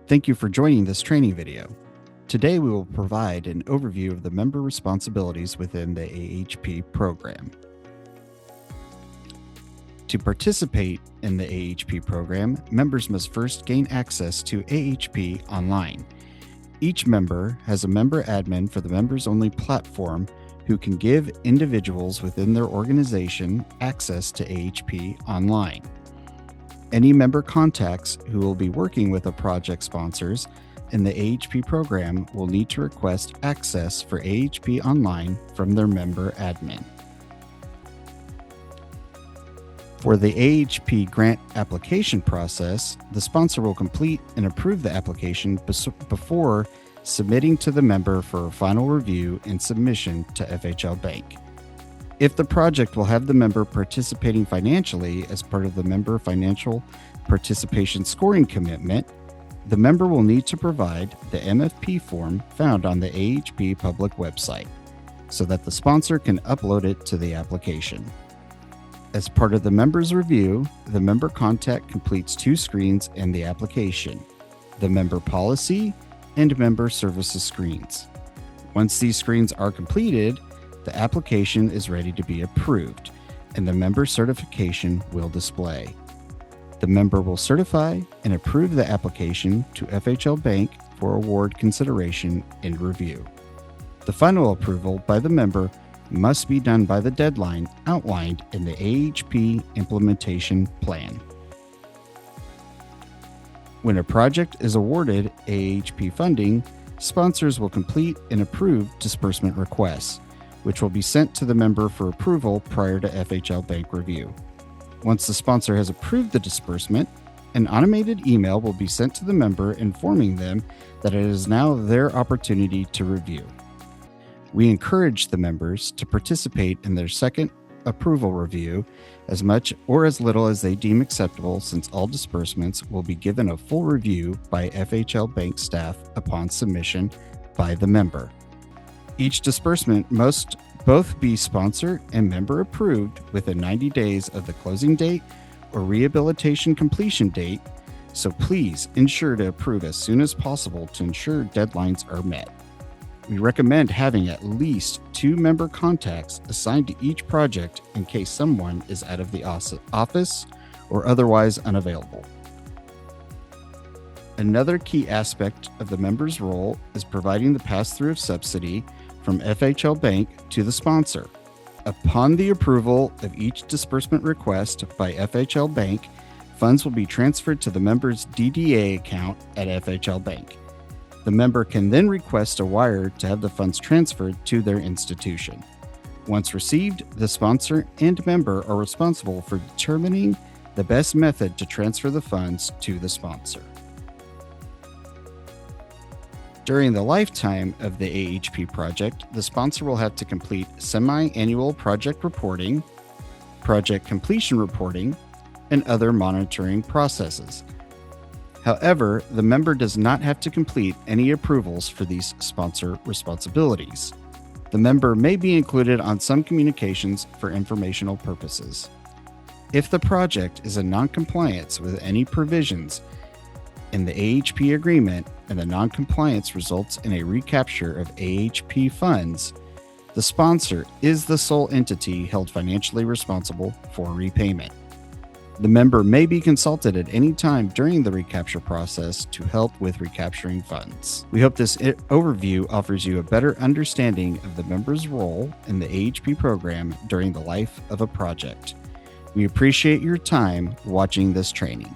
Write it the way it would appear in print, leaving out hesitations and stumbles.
Thank you for joining this training video. Today we will provide an overview of the member responsibilities within the AHP program. To participate in the AHP program, members must first gain access to AHP online. Each member has a member admin for the members-only platform who can give individuals within their organization access to AHP online. Any member contacts who will be working with the project sponsors in the AHP program will need to request access for AHP online from their member admin. For the AHP grant application process, the sponsor will complete and approve the application before submitting to the member for a final review and submission to FHLBank. If the project will have the member participating financially as part of the member financial participation scoring commitment, the member will need to provide the MFP form found on the AHP public website so that the sponsor can upload it to the application. As part of the member's review, the member contact completes 2 screens in the application, the member policy and member services screens. Once these screens are completed, the application is ready to be approved, and the member certification will display. The member will certify and approve the application to FHLBank for award consideration and review. The final approval by the member must be done by the deadline outlined in the AHP implementation plan. When a project is awarded AHP funding, sponsors will complete and approve disbursement requests, which will be sent to the member for approval prior to FHLBank review. Once the sponsor has approved the disbursement, an automated email will be sent to the member informing them that it is now their opportunity to review. We encourage the members to participate in their second approval review as much or as little as they deem acceptable, since all disbursements will be given a full review by FHLBank staff upon submission by the member. Each disbursement must both be sponsor and member approved within 90 days of the closing date or rehabilitation completion date, so please ensure to approve as soon as possible to ensure deadlines are met. We recommend having at least 2 member contacts assigned to each project in case someone is out of the office or otherwise unavailable. Another key aspect of the member's role is providing the pass-through of subsidy from FHLBank to the sponsor. Upon the approval of each disbursement request by FHLBank, funds will be transferred to the member's DDA account at FHLBank. The member can then request a wire to have the funds transferred to their institution. Once received, the sponsor and member are responsible for determining the best method to transfer the funds to the sponsor. During the lifetime of the AHP project, the sponsor will have to complete semi-annual project reporting, project completion reporting, and other monitoring processes. However, the member does not have to complete any approvals for these sponsor responsibilities. The member may be included on some communications for informational purposes. If the project is in non-compliance with any provisions in the AHP agreement and the non-compliance results in a recapture of AHP funds, the sponsor is the sole entity held financially responsible for repayment. The member may be consulted at any time during the recapture process to help with recapturing funds. We hope this overview offers you a better understanding of the member's role in the AHP program during the life of a project. We appreciate your time watching this training.